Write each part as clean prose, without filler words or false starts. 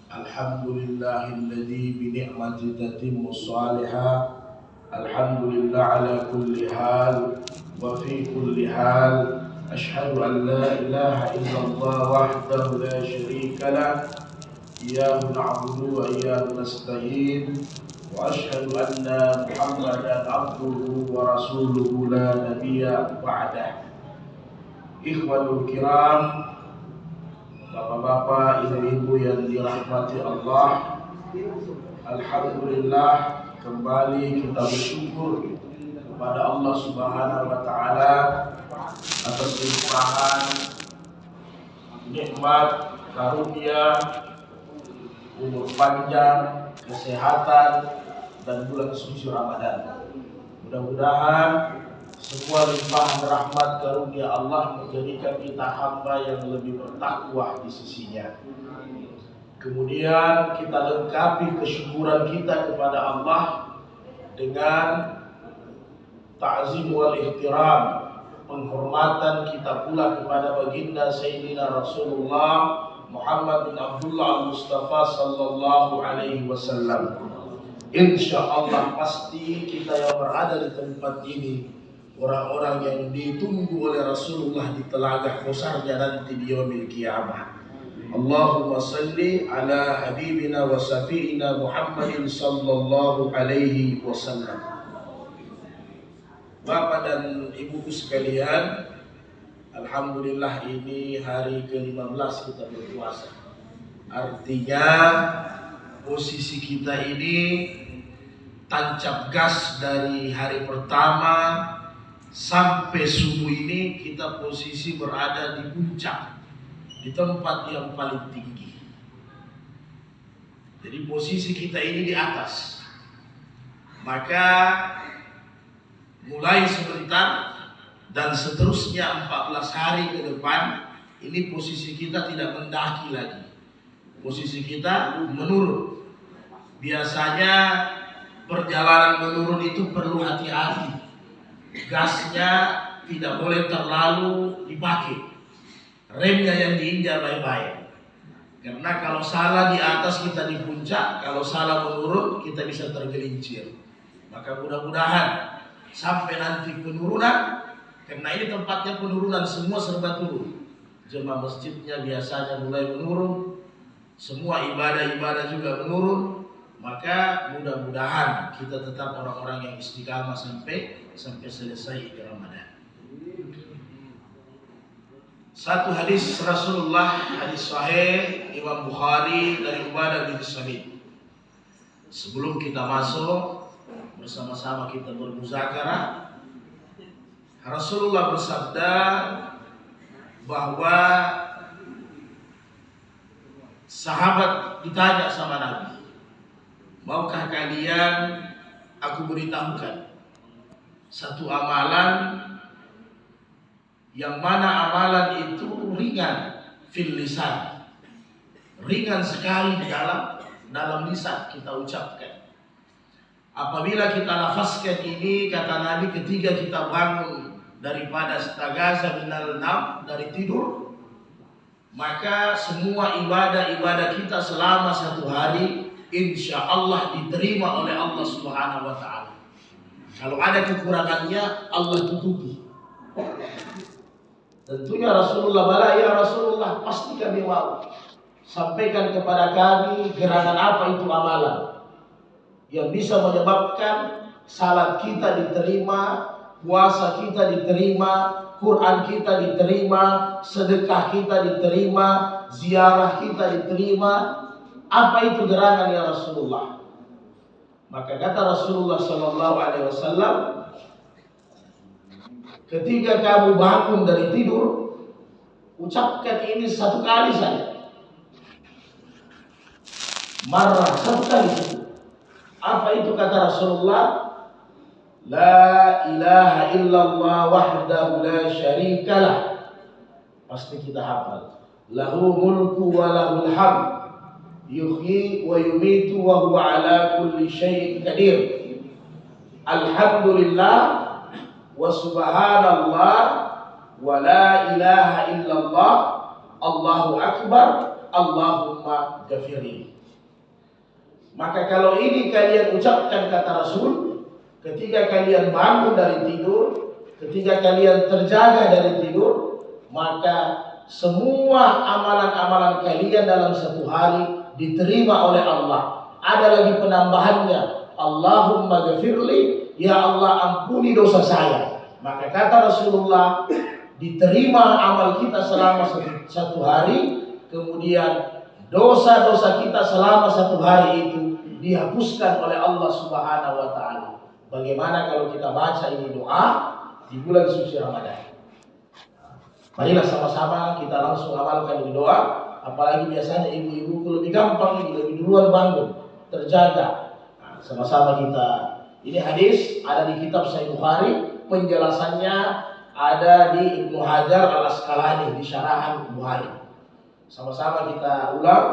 Alhamdulillahilladzi bi ni'mati tatimmu shalihah. Alhamdulillah ala kulli hal wa fi kulli hal. Ashhadu an la ilaha illallah wahdahu la syarika lah. Iyyahu na'budu wa iyyahu nasta'in. Wa ashhadu anna Muhammadan abduhu wa rasuluhu la nabiyya ba'dah. Ikhwanul kiram, bapak-bapak, ibu-ibu yang dirahmati Allah, alhamdulillah kembali kita bersyukur kepada Allah Subhanahu wa taala atas limpahan nikmat, karunia, umur panjang, kesehatan dan bulan suci Ramadan. Mudah-mudahan semua limpahan rahmat karunia Allah menjadikan kita hamba yang lebih bertakwa di sisinya. Kemudian kita lengkapi kesyukuran kita kepada Allah dengan ta'zim wal ihtiram, penghormatan kita pula kepada baginda Sayyidina Rasulullah Muhammad bin Abdullah al-Mustafa sallallahu alaihi wasallam. Insyaallah pasti kita yang berada di tempat ini orang-orang yang ditunggu oleh Rasulullah di telaga Kausarnya nanti di yaumil qiyamah. Allahumma salli ala habibina wa safiina Muhammadin sallallahu alaihi wasallam. Bapak dan ibuku sekalian, alhamdulillah ini hari ke-15 kita berpuasa. Artinya posisi kita ini tancap gas dari hari pertama sampai subuh ini kita posisi berada di puncak, di tempat yang paling tinggi. Jadi posisi kita ini di atas. Maka mulai sebentar dan seterusnya 14 hari ke depan ini posisi kita tidak mendaki lagi. Posisi kita menurun. Biasanya perjalanan menurun itu perlu hati-hati. Gasnya tidak boleh terlalu dipakai, remnya yang diinjak baik-baik. Karena kalau salah di atas kita di puncak, kalau salah menurun kita bisa tergelincir. Maka mudah-mudahan sampai nanti penurunan, karena ini tempatnya penurunan, semua serba turun. Jemaah masjidnya biasanya mulai menurun, semua ibadah-ibadah juga menurun. Maka mudah-mudahan kita tetap orang-orang yang istiqamah sampai selesai Ramadan. Satu hadis Rasulullah, hadis sahih Imam Bukhari dari Ubadah bin Samit. Sebelum kita masuk bersama-sama kita bermuzakarah, Rasulullah bersabda bahwa sahabat ditanya sama Nabi, maukah kalian aku beritahukan satu amalan yang mana amalan itu ringan fil lisan, ringan sekali di dalam lisan kita ucapkan. Apabila kita lafazkan ini, kata Nabi, ketika kita bangun daripada stagaza minal nam, dari tidur, maka semua ibadah-ibadah kita selama satu hari insya Allah diterima oleh Allah Subhanahu wa ta'ala. Kalau ada kekurangannya Allah tutupi. Tentunya Rasulullah bala, ya Rasulullah pasti kami mau. Sampaikan kepada kami gerangan apa itu amalan yang bisa menyebabkan salat kita diterima, puasa kita diterima, Quran kita diterima, sedekah kita diterima, ziarah kita diterima. Apa itu gerangan ya Rasulullah? Maka kata Rasulullah sallallahu alaihi wasallam, ketika kamu bangun dari tidur, ucapkan ini satu kali saja. Marah, satu kali saja. Apa itu kata Rasulullah? La ilaha illallah wahdahu la syarikalah. Pasti kita hafal. Lahu mulku wa lahul hamd. Yuhyi wa yumitu wa huwa ala kulli syai'in qadir. Alhamdulillah wa subhanallah wa la ilaha illallah Allahu akbar Allahumma ghafirli. Maka kalau ini kalian ucapkan kata Rasul ketika kalian bangun dari tidur, ketika kalian terjaga dari tidur, maka semua amalan-amalan kalian dalam satu hari diterima oleh Allah. Ada lagi penambahannya, Allahumma ghafirli, ya Allah ampuni dosa saya. Maka kata Rasulullah, diterima amal kita selama satu hari, kemudian dosa-dosa kita selama satu hari itu dihapuskan oleh Allah Subhanahu wa taala. Bagaimana kalau kita baca ini doa di bulan suci Ramadan? Marilah sama-sama kita langsung amalkan ini doa. Apalagi biasanya ibu-ibu lebih gampang, lebih duluan bangun, terjaga. Nah, sama-sama kita. Ini hadis ada di kitab Sahih Bukhari, penjelasannya ada di Ibnu Hajar Al-Asqalani di syarahan Bukhari. Sama-sama kita ulang.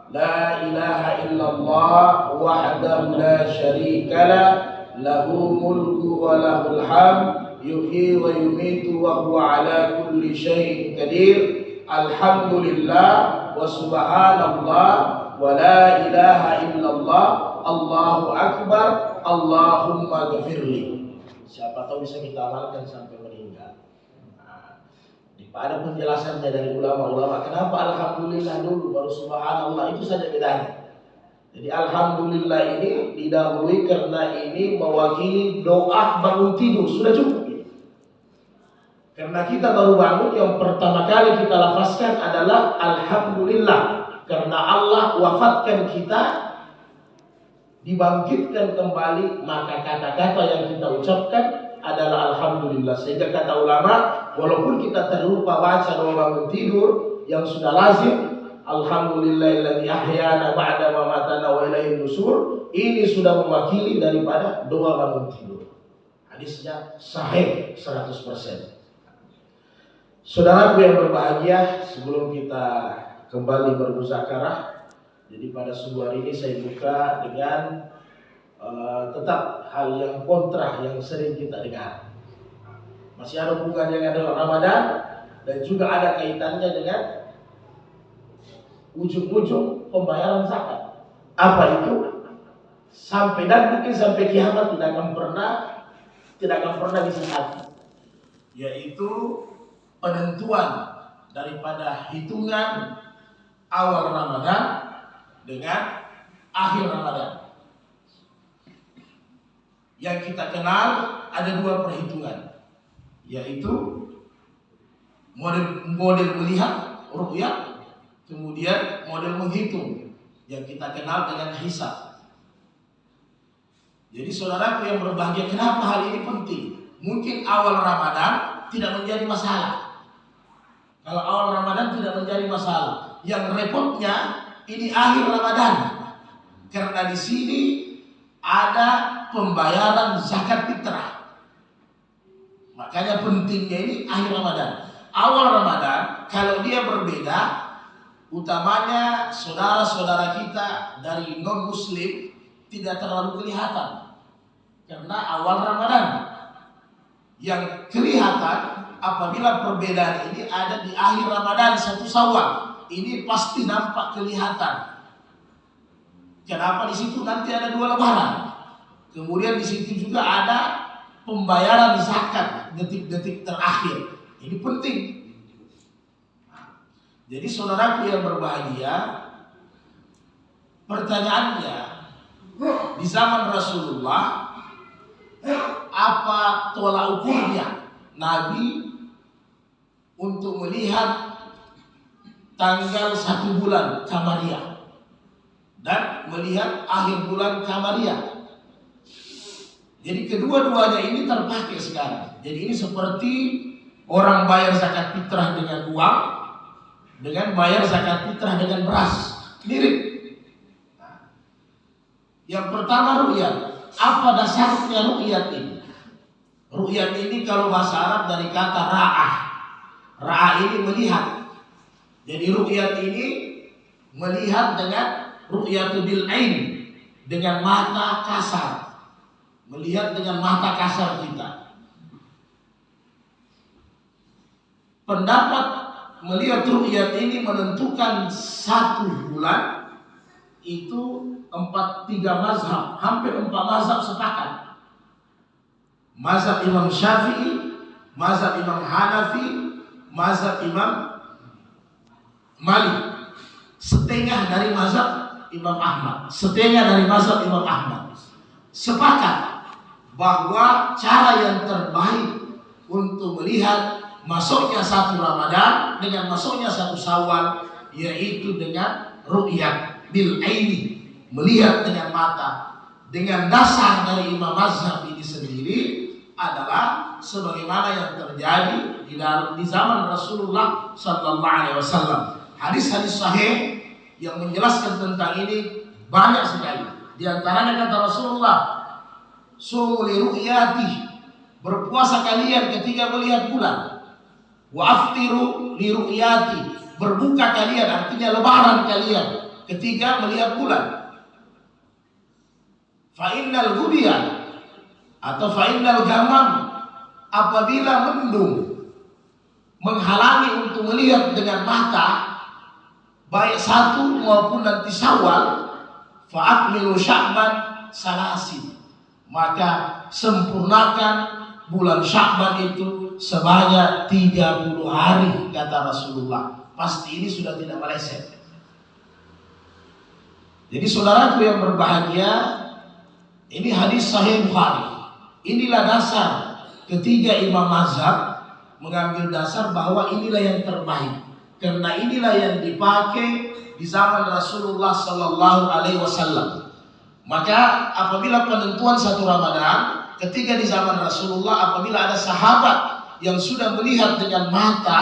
La ilaha illallah wahdahu la syarikalah, lahu mulku wa lahul hamd, yuhyi wa yumitu wa huwa ala kulli syai'in qadir. Alhamdulillah wa subhanallah wa la ilaha illallah, Allahu akbar, Allahumma ghafirli. Siapa tahu bisa kita amalkan sampai meninggal. Ada penjelasannya dari ulama-ulama. Kenapa alhamdulillah dulu baru subhanallah, itu saja bedanya. Jadi alhamdulillah ini didahului karena ini mewakili doa bangun tidur, sudah cukup. Karena kita baru bangun, yang pertama kali kita lafazkan adalah alhamdulillah, karena Allah wafatkan kita, dibangkitkan kembali, maka kata-kata yang kita ucapkan adalah alhamdulillah. Sehingga kata ulama, walaupun kita terlupa baca doa bangun tidur yang sudah lazim, alhamdulillahilladzi ahyana ba'da ma matana wa ilaihin nusur, ini sudah mewakili daripada doa bangun tidur. Hadisnya sahih 100%. Saudaraku yang berbahagia, sebelum kita kembali bermuzakarah, jadi pada subuh hari ini saya buka dengan tetap hal yang kontra yang sering kita dengar. Masih ada hubungannya dengan Ramadan dan juga ada kaitannya dengan ujung-ujung pembayaran zakat. Apa itu? Sampai dan mungkin sampai kiamat tidak akan pernah disesati. Yaitu penentuan daripada hitungan awal Ramadan dengan akhir Ramadan. Yang kita kenal ada dua perhitungan, yaitu model melihat ru'yah, kemudian model menghitung yang kita kenal dengan hisab. Jadi saudaraku yang berbahagia, kenapa hal ini penting? Mungkin awal Ramadan tidak menjadi masalah. Kalau awal Ramadan tidak menjadi masalah, yang repotnya ini akhir Ramadan, karena di sini ada pembayaran zakat fitrah. Makanya pentingnya ini akhir Ramadan. Awal Ramadan kalau dia berbeda, utamanya saudara-saudara kita dari non muslim tidak terlalu kelihatan karena awal Ramadan. Yang kelihatan apabila perbedaan ini ada di akhir Ramadan 1 Syawal, ini pasti nampak kelihatan. Kenapa? Di situ nanti ada 2 lebaran. Kemudian di situ juga ada pembayaran zakat detik-detik terakhir. Ini penting. Jadi saudaraku yang berbahagia, pertanyaannya, di zaman Rasulullah, apa tolak ukurnya Nabi untuk melihat tanggal 1 bulan Qamariyah dan melihat akhir bulan Qamariyah? Jadi kedua-duanya ini terpakai sekarang. Jadi ini seperti orang bayar zakat fitrah dengan uang, dengan bayar zakat fitrah dengan beras, mirip. Yang pertama ru'yat. Apa dasarnya ru'yat ini? Ru'yat ini kalau bahasa Arab dari kata ra'ah. Ra'ah ini melihat. Jadi ru'yat ini melihat dengan ru'yatu bil ain, dengan mata kasar. Melihat dengan mata kasar kita. Pendapat melihat ru'yat ini menentukan 1 bulan itu 3 mazhab, hampir 4 mazhab sepakat. Mazhab Imam Syafi'i, mazhab Imam Hanafi, mazhab Imam Malik, setengah dari mazhab Imam Ahmad, setengah dari mazhab Imam Ahmad sepakat bahwa cara yang terbaik untuk melihat masuknya 1 Ramadan dengan masuknya 1 Syawal yaitu dengan ru'yat bil aini, melihat dengan mata. Dengan dasar dari Imam Mazhab ini sendiri adalah sebagaimana yang terjadi di zaman Rasulullah sallallahu alaihi wasallam. Hadis-hadis sahih yang menjelaskan tentang ini banyak sekali. Di antaranya kata Rasulullah, "Sumu li ru'yati", berpuasa kalian ketika melihat bulan. "Wa aftiru li ru'yati", berbuka kalian, artinya lebaran kalian ketika melihat bulan. "Fa innal ghubiyan" atau "fa innal gamam", apabila mendung menghalangi untuk melihat dengan mata baik 1 maupun nanti Syawal, fa'akmilu Sya'ban salasin, maka sempurnakan bulan Sya'ban itu sebanyak 30 hari kata Rasulullah. Pasti ini sudah tidak meleset. Jadi saudaraku yang berbahagia, ini hadis sahih Bukhari. Inilah dasar ketiga Imam Mazhab mengambil dasar bahwa inilah yang terbaik. Karena inilah yang dipakai di zaman Rasulullah sallallahu alaihi wasallam. Maka apabila penentuan 1 Ramadan, ketika di zaman Rasulullah apabila ada sahabat yang sudah melihat dengan mata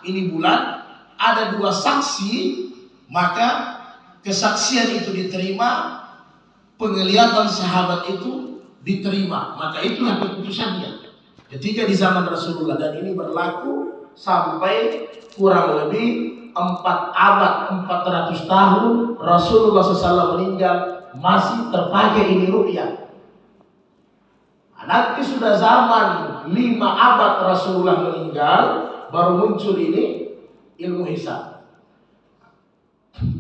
ini bulan, ada 2 saksi, maka kesaksian itu diterima, penglihatan sahabat itu diterima. Maka itulah keputusannya ketika di zaman Rasulullah, dan ini berlaku sampai kurang lebih 4 abad, 400 tahun Rasulullah SAW meninggal, masih terpakai ini ru'yah. Nanti sudah zaman 5 abad Rasulullah meninggal, baru muncul ini ilmu hisab.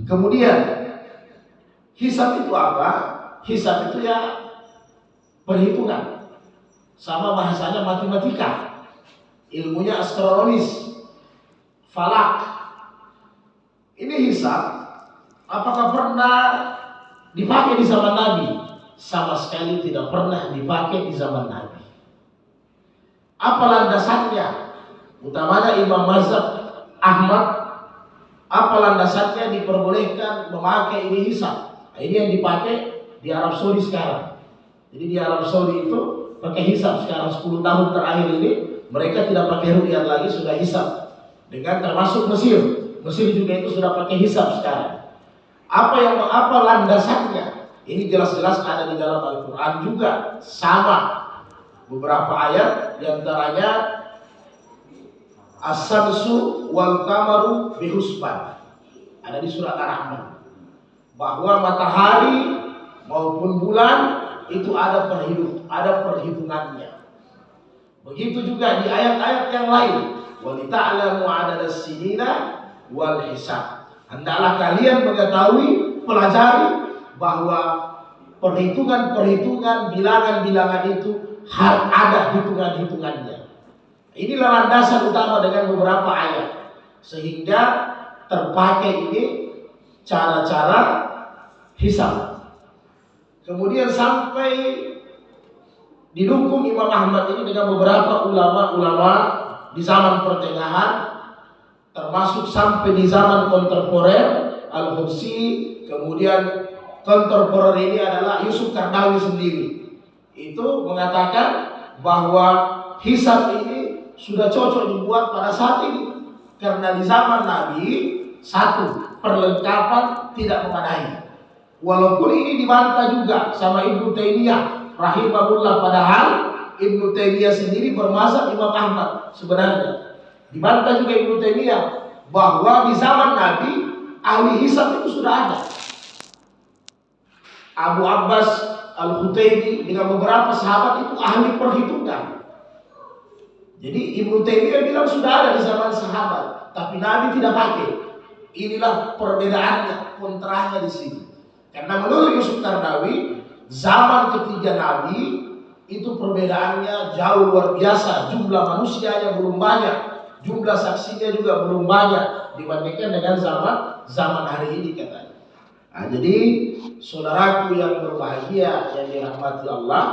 Kemudian hisab itu apa? Hisab itu ya perhitungan, sama bahasanya matematika, ilmunya astronomis, falak. Ini hisab apakah pernah dipakai di zaman Nabi? Sama sekali tidak pernah dipakai di zaman Nabi. Apa landasannya? Utamanya Imam Mazhab Ahmad, apa landasannya diperbolehkan memakai ini hisab? Nah, ini yang dipakai di Arab Saudi sekarang. Jadi di Arab Saudi itu pakai hisab sekarang 10 tahun terakhir ini, mereka tidak pakai ru'yat lagi, sudah hisab. Dengan termasuk Mesir. Mesir juga itu sudah pakai hisab sekarang. Apa landasannya? Ini jelas-jelas ada di dalam Al-Quran juga, sama beberapa ayat, diantaranya as-samsu wal qamaru bihusban, ada di surat Ar-Rahman, bahwa matahari maupun bulan itu ada perhitungannya. Begitu juga di ayat-ayat yang lain, walita'lamu 'adadas sinina wal hisab, hendaklah kalian mengetahui, pelajari bahwa perhitungan-perhitungan, bilangan-bilangan itu harus ada hitungan-hitungannya. Inilah landasan utama dengan beberapa ayat, sehingga terpakai ini cara-cara hisab. Kemudian sampai didukung Imam Ahmad ini dengan beberapa ulama-ulama di zaman pertengahan, termasuk sampai di zaman kontemporer Al-Hubsi, kemudian kontemporer ini adalah Yusuf Qaradawi sendiri. Itu mengatakan bahwa hisab ini sudah cocok dibuat pada saat ini, karena di zaman Nabi 1, perlengkapan tidak memadai. Walaupun ini dibantah juga sama Ibnu Taimiyah rahimahullah, padahal Ibnu Taimiyah sendiri bermazhab Imam Ahmad sebenarnya. Dibantah juga Ibnu Taimiyah bahwa di zaman Nabi ahli hisab itu sudah ada. Abu Abbas Al-Hutaybi dengan beberapa sahabat itu ahli perhitungan. Jadi Ibnu Taimiyah bilang sudah ada di zaman sahabat. tapi Nabi tidak pakai. Inilah perbedaannya, kontranya di sini. Karena menurut Yusuf Qaradawi, zaman ketiga Nabi itu perbedaannya jauh luar biasa. Jumlah manusianya belum banyak, jumlah saksinya juga belum banyak dibandingkan dengan zaman hari ini katanya. Nah, jadi saudaraku yang berbahagia yang dirahmati Allah,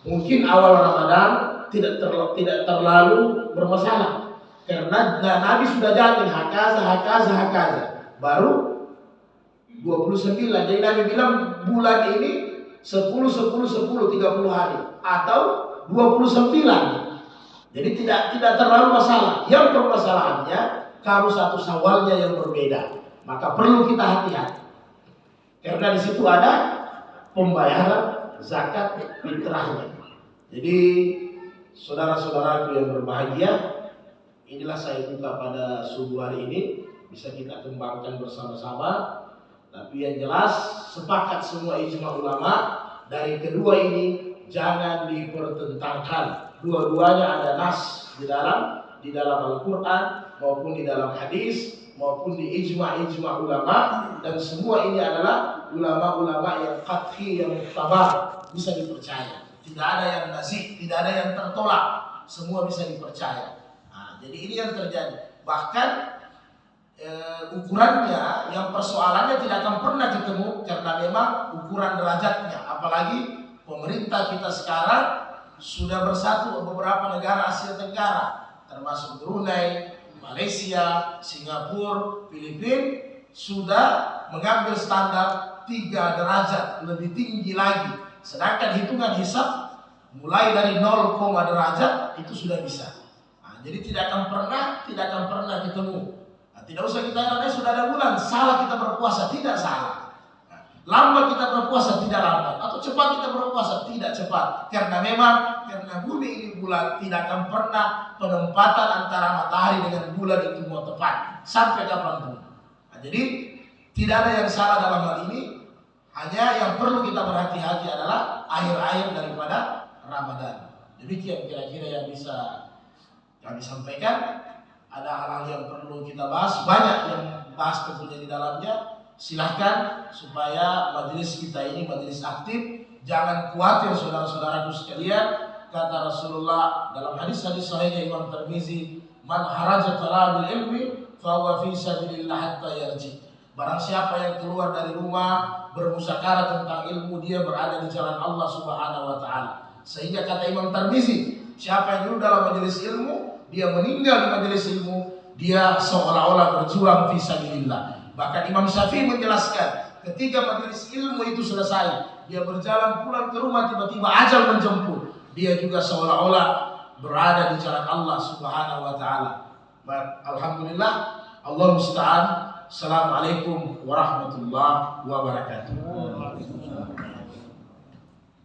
mungkin awal Ramadan tidak terlalu bermasalah. Karena Nabi sudah jamin hakaza baru 29. Jadi Nabi bilang bulan ini 10 30 hari atau 29. Jadi tidak terlalu masalah. Yang permasalahannya kalau 1 Syawalnya yang berbeda, maka perlu kita hati-hati. Karena di situ ada pembayaran zakat fitrahnya. Jadi saudara-saudaraku yang berbahagia, inilah saya buka pada subuh hari ini, bisa kita kembangkan bersama-sama. Tapi yang jelas sepakat semua ijma ulama dari kedua ini jangan dipertentangkan. Dua-duanya ada nas di dalam Al-Quran maupun di dalam hadis maupun di ijma ulama, dan semua ini adalah ulama-ulama yang qat'i, yang muktabar, bisa dipercaya. Tidak ada yang nazih, tidak ada yang tertolak, semua bisa dipercaya. Nah, jadi ini yang terjadi. Bahkan ukurannya, yang persoalannya tidak akan pernah ketemu karena memang ukuran derajatnya. Apalagi pemerintah kita sekarang sudah bersatu beberapa negara Asia Tenggara, termasuk Brunei, Malaysia, Singapura, Filipina, sudah mengambil standar 3 derajat lebih tinggi lagi. Sedangkan hitungan hisab mulai dari 0, derajat itu sudah bisa. Nah, jadi tidak akan pernah ketemu. Nah, tidak usah kita katakan sudah ada bulan, salah kita berpuasa, tidak salah. Nah, lambat kita berpuasa, tidak lambat. Atau cepat kita berpuasa, tidak cepat. Karena bumi ini bulan, tidak akan pernah penempatan antara matahari dengan bulan itu mau tepat sampai kapanpun. Nah, jadi tidak ada yang salah dalam hal ini. Hanya yang perlu kita berhati-hati adalah akhir-akhir daripada Ramadan. Demikian kira-kira yang bisa kami sampaikan. Ada hal-hal yang perlu kita bahas, banyak yang bahas tentunya di dalamnya. Silahkan supaya majelis kita ini majelis aktif. Jangan khawatir saudara-saudaraku sekalian. Kata Rasulullah dalam hadis-hadis sahihnya Imam Tirmizi, "Man haraja talabil ilmi fa huwa fi sabilillah hatta yarji." Barang siapa yang keluar dari rumah bermusyakara tentang ilmu, dia berada di jalan Allah Subhanahu wa taala. Sehingga kata Imam Tirmizi, siapa yang dulu dalam majelis ilmu, dia meninggal di majelis ilmu, dia seolah-olah berjuang fi sabilillah. Bahkan Imam Syafi'i menjelaskan, ketika majelis ilmu itu selesai, dia berjalan pulang ke rumah, tiba-tiba ajal menjemput, dia juga seolah-olah berada di jalan Allah Subhanahu wa taala. Alhamdulillah, Allah musta'an. Assalamualaikum warahmatullahi wabarakatuh.